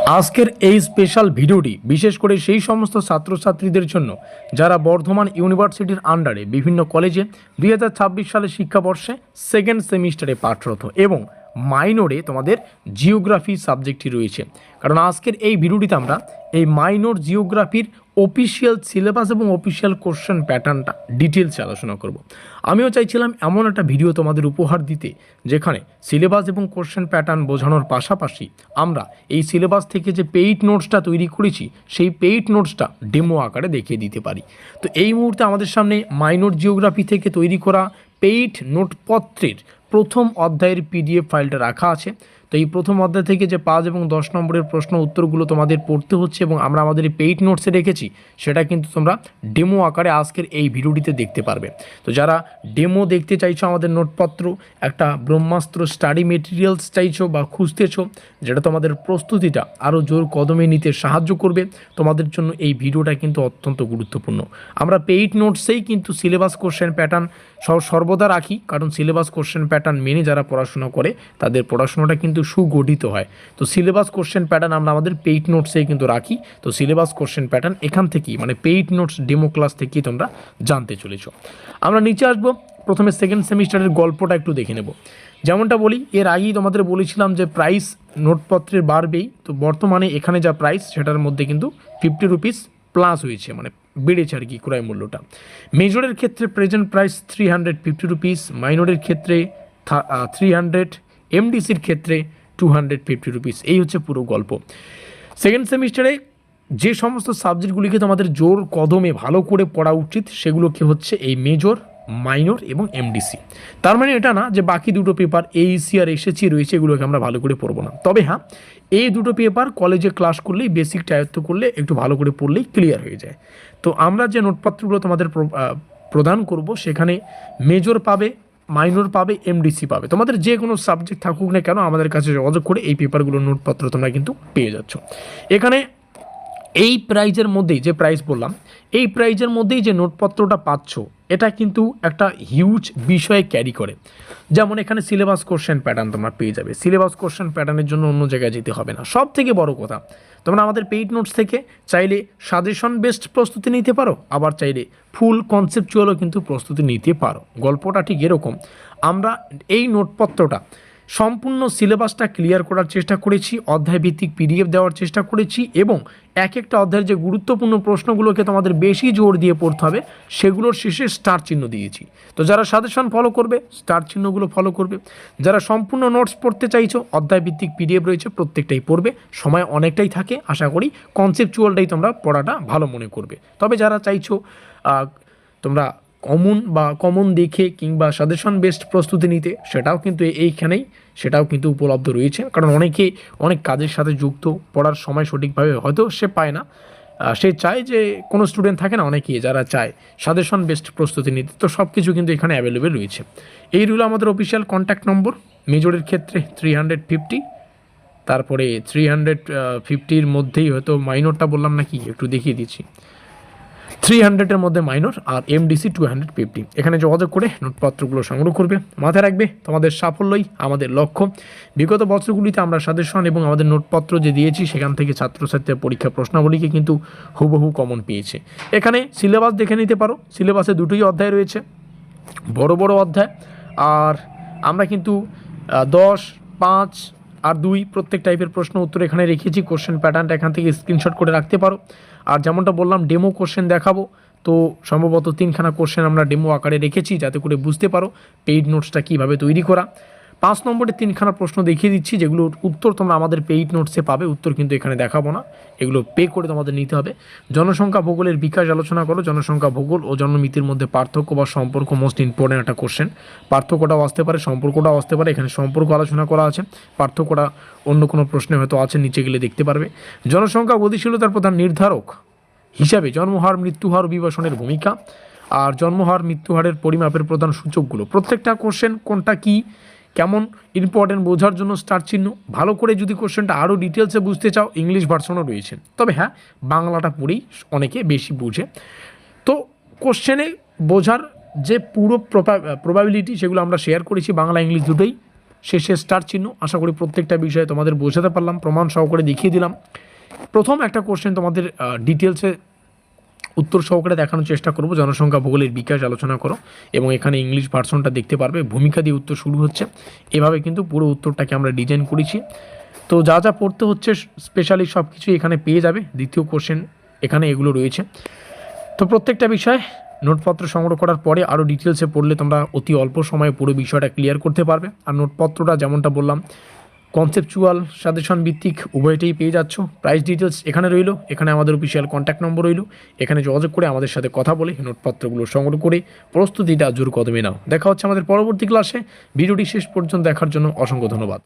আজকের এই স্পেশাল ভিডিওটি বিশেষ করে সেই সমস্ত ছাত্রছাত্রীদের জন্য যারা বর্ধমান ইউনিভার্সিটির আন্ডারে বিভিন্ন কলেজে 2026 সালের শিক্ষাবর্ষে সেকেন্ড সেমিস্টারে পাঠরত এবং মাইনরে তোমাদের জিওগ্রাফি সাবজেক্টটি রয়েছে। কারণ আজকের এই ভিডিওটিতে আমরা এই মাইনর জিওগ্রাফির অফিসিয়াল সিলেবাস এবং অফিসিয়াল কোশ্চেন প্যাটার্নটা ডিটেলসে আলোচনা করব। আমিও চাইছিলাম এমন একটা ভিডিও তোমাদের উপহার দিতে যেখানে সিলেবাস এবং কোশ্চেন প্যাটার্ন বোঝানোর পাশাপাশি আমরা এই সিলেবাস থেকে যে পেইড নোটসটা তৈরি করেছি সেই পেইড নোটসটা ডেমো আকারে দেখিয়ে দিতে পারি। তো এই মুহূর্তে আমাদের সামনে মাইনর জিওগ্রাফি থেকে তৈরি করা পেইড নোটপত্রের প্রথম অধ্যায়ের পিডিএফ ফাইলটা রাখা আছে। তো এই প্রথম অধ্যায় থেকে যে 5 এবং 10 নম্বরের প্রশ্ন উত্তরগুলো তোমাদের পড়তে হচ্ছে এবং আমরা আমাদের এই পেইড নোটসে রেখেছি সেটা কিন্তু তোমরা ডেমো আকারে আজকের এই ভিডিওটিতে দেখতে পারবে। তো যারা ডেমো দেখতে চাইছো আমাদের নোটপত্র, একটা ব্রহ্মাস্ত্র স্টাডি মেটেরিয়ালস চাইছো বা খুঁজতেছো যেটা তোমাদের প্রস্তুতিটা আরও জোর কদমে নিতে সাহায্য করবে, তোমাদের জন্য এই ভিডিওটা কিন্তু অত্যন্ত গুরুত্বপূর্ণ। আমরা পেইড নোটসেই কিন্তু সিলেবাস কোশ্চেন প্যাটার্ন সর্বদা রাখি, কারণ সিলেবাস কোশ্চেন প্যাটার্ন মেনে যারা পড়াশোনা করে তাদের পড়াশোনাটা কিন্তু সুগঠিত হয়। তো সিলেবাস কোশ্চেন প্যাটার্ন আমরা আমাদের পেইড নোটসেই কিন্তু রাখি। তো সিলেবাস কোশ্চেন প্যাটার্ন এখান থেকেই মানে পেইড নোটস ডেমো ক্লাস থেকেই তোমরা জানতে চলেছ। আমরা নিচে আসবো, প্রথমে সেকেন্ড সেমিস্টারের গল্পটা একটু দেখে নেব। যেমনটা বলি এর আগেই তোমাদের বলেছিলাম যে প্রাইস নোটপত্রের বাড়বেই। তো বর্তমানে এখানে যা প্রাইস সেটার মধ্যে কিন্তু 50 রুপিস প্লাস হয়েছে, মানে বেড়েছে আর কি ক্রয় মূল্যটা। মেজরের ক্ষেত্রে প্রেজেন্ট প্রাইস 350 রুপিস, মাইনরের ক্ষেত্রে 300, এমডিসির ক্ষেত্রে 250 রুপিস। এই হচ্ছে পুরো গল্প। সেকেন্ড সেমিস্টারে যে সমস্ত সাবজেক্টগুলিকে তোমাদের জোর কদমে ভালো করে পড়া উচিত সেগুলোকে হচ্ছে এই মেজর, মাইনর এবং এমডিসি। তার মানে এটা না যে বাকি দুটো পেপার এইসি আর এসএসসি রয়েছে এগুলোকে আমরা ভালো করে পড়বো না। তবে হ্যাঁ, এই দুটো পেপার কলেজে ক্লাস করলেই, বেসিকটা আয়ত্ত করলে, একটু ভালো করে পড়লেই ক্লিয়ার হয়ে যায়। তো আমরা যে নোটপত্রগুলো তোমাদের প্রদান করব সেখানে মেজর পাবে, মাইনর পাবে, এমডিসি পাবে। তোমাদের যে কোনো সাবজেক্ট থাকুক না কেন আমাদের কাছে যোগাযোগ করে এই পেপারগুলোর নোটপত্র তোমরা কিন্তু পেয়ে যাচ্ছ। এখানে এই প্রাইজের মধ্যেই যে প্রাইস বললাম, এই প্রাইজের মধ্যেই যে নোটপত্রটা পাচ্ছ এটা কিন্তু একটা হিউজ বিষয় ক্যারি করে। যেমন এখানে সিলেবাস কোশ্চেন প্যাটার্ন তোমরা পেয়ে যাবে। সিলেবাস কোশ্চেন প্যাটার্নের জন্য অন্য জায়গায় যেতে হবে না। সব থেকে বড় কথা, তোমরা আমাদের পেইড নোটস থেকে চাইলে সাজেশন বেসড প্রস্তুতি নিতে পারো, আবার চাইলে ফুল কনসেপচুয়ালও কিন্তু প্রস্তুতি নিতে পারো। গল্পটা ঠিক এরকম। আমরা এই নোটপত্রটা সম্পূর্ণ সিলেবাসটা ক্লিয়ার করার চেষ্টা করেছি, অধ্যায়ভিত্তিক পিডিএফ দেওয়ার চেষ্টা করেছি এবং এক একটা অধ্যায়ের যে গুরুত্বপূর্ণ প্রশ্নগুলোকে তোমাদের বেশি জোর দিয়ে পড়তে হবে সেগুলোর শেষে স্টার চিহ্ন দিয়েছি। তো যারা সাজেশন ফলো করবে স্টার চিহ্নগুলো ফলো করবে, যারা সম্পূর্ণ নোটস পড়তে চাইছো অধ্যায়ভিত্তিক পিডিএফ রয়েছে প্রত্যেকটাই পড়বে। সময় অনেকটাই থাকে, আশা করি কনসেপচুয়ালটাই তোমরা পড়াটা ভালো মনে করবে। তবে যারা চাইছো তোমরা কমন দেখে কিংবা সাজেশন বেসড প্রস্তুতি নিতে সেটাও কিন্তু এইখানেই সেটাও কিন্তু উপলব্ধ রয়েছে। কারণ অনেকে অনেক কাজের সাথে যুক্ত, পড়ার সময় সঠিকভাবে হয়তো সে পায় না, সে চায় যে কোনো স্টুডেন্ট থাকে না অনেকেই যারা চায় সাজেশন বেসড প্রস্তুতি নিতে, তো সব কিছু কিন্তু এখানে অ্যাভেলেবেল রয়েছে। এই রইল আমাদের অফিসিয়াল কন্ট্যাক্ট নম্বর। মেজরের ক্ষেত্রে 350, তারপরে 350-র মধ্যেই হয়তো মাইনরটা বললাম নাকি একটু দেখিয়ে দিচ্ছি, 300-এর মধ্যে মাইনর আর এমডিসি 250। এখানে যোগাযোগ করে নোটপত্রগুলো সংগ্রহ করবে। মাথায় রাখবে তোমাদের সাফল্যই আমাদের লক্ষ্য। বিগত বছরগুলিতে আমরা সাজেশন এবং আমাদের নোটপত্র যে দিয়েছি সেখান থেকে ছাত্রছাত্রীরা পরীক্ষা প্রশ্নাবলীকে কিন্তু হুবহু কমন পেয়েছে। এখানে সিলেবাস দেখে নিতে পারো। সিলেবাসে দুটোই অধ্যায় রয়েছে, বড় বড় অধ্যায়। আর আমরা কিন্তু 10, 5 আর 2 প্রত্যেক টাইপের প্রশ্ন উত্তর এখানে রেখেছি। কোশ্চেন প্যাটার্নটা এখান থেকে স্ক্রিনশট করে রাখতে পারো। আর যেমনটা বললাম ডেমো কোশ্চেন দেখাবো, তো সম্ভবত 3খানা কোশ্চেন আমরা ডেমো আকারে রেখেছি যাতে করে বুঝতে পারো পেইড নোটসটা কীভাবে তৈরি করা। 5 নম্বরের 3খানা প্রশ্ন দেখিয়ে দিচ্ছি যেগুলোর উত্তর তোমরা আমাদের পেইড নোটসে পাবে। উত্তর কিন্তু এখানে দেখাবো না, এগুলো পে করে তোমাদের নিতে হবে। জনসংখ্যা ভূগোলের বিকাশ আলোচনা করো। জনসংখ্যা ভূগোল ও জন্মমিতির মধ্যে পার্থক্য বা সম্পর্ক মোস্ট ইম্পর্টেন্ট একটা কোশ্চেন। পার্থক্যটাও আসতে পারে, সম্পর্কটাও আসতে পারে। এখানে সম্পর্ক আলোচনা করা আছে, পার্থক্যটা অন্য কোনো প্রশ্নে হয়তো আছে, নিচে গেলে দেখতে পারবে। জনসংখ্যা গতিশীলতার প্রধান নির্ধারক হিসাবে জন্মহার, মৃত্যুহার, অভিবাসনের ভূমিকা আর জন্মহার মৃত্যুহারের পরিমাপের প্রধান সূচকগুলো। প্রত্যেকটা কোশ্চেন কোনটা কি কেমন ইম্পর্টেন্ট বোঝার জন্য স্টার চিহ্ন। ভালো করে যদি কোশ্চেনটা আরও ডিটেলসে বুঝতে চাও ইংলিশ ভার্সনও রয়েছে, তবে হ্যাঁ বাংলাটা পড়েই অনেকে বেশি বুঝে। তো কোশ্চেনে বোঝার যে পুরো প্রবাবিলিটি সেগুলো আমরা শেয়ার করেছি বাংলা ইংলিশ দুটোই। শেষে স্টার চিহ্ন। আশা করি প্রত্যেকটা বিষয়ে তোমাদের বোঝাতে পারলাম, প্রমাণ সহকারে দেখিয়ে দিলাম। প্রথম একটা কোশ্চেন তোমাদের ডিটেলসে উত্তর সহকারে দেখানোর চেষ্টা করব। জনসংখ্যা ভূগোলের বিকাশ আলোচনা করো, এবং এখানে ইংলিশ ভার্সনটা দেখতে পারবে, ভূমিকা দিয়ে উত্তর শুরু হচ্ছে। এভাবে কিন্তু পুরো উত্তরটাকে আমরা ডিজাইন করেছি। তো যা যা পড়তে হচ্ছে স্পেশালি সব কিছু এখানে পেয়ে যাবে। দ্বিতীয় কোশ্চেন এখানে এগুলো রয়েছে। তো প্রত্যেকটা বিষয় নোটপত্র সংগ্রহ করার পরে আরও ডিটেলসে পড়লে তোমরা অতি অল্প সময়ে পুরো বিষয়টা ক্লিয়ার করতে পারবে। আর নোটপত্রটা যেমনটা বললাম কনসেপচুয়াল সাজেশন ভিত্তিক উভয়টাই পেয়ে যাচ্ছ। প্রাইস ডিটেলস এখানে রইল, এখানে আমাদের অফিসিয়াল কন্ট্যাক্ট নম্বর রইল, এখানে যোগাযোগ করে আমাদের সাথে কথা বলে নোটপত্রগুলো সংগ্রহ করে প্রস্তুতিটা জোর কদমে নাও। দেখা হচ্ছে আমাদের পরবর্তী ক্লাসে। ভিডিওটি শেষ পর্যন্ত দেখার জন্য অসংখ্য ধন্যবাদ।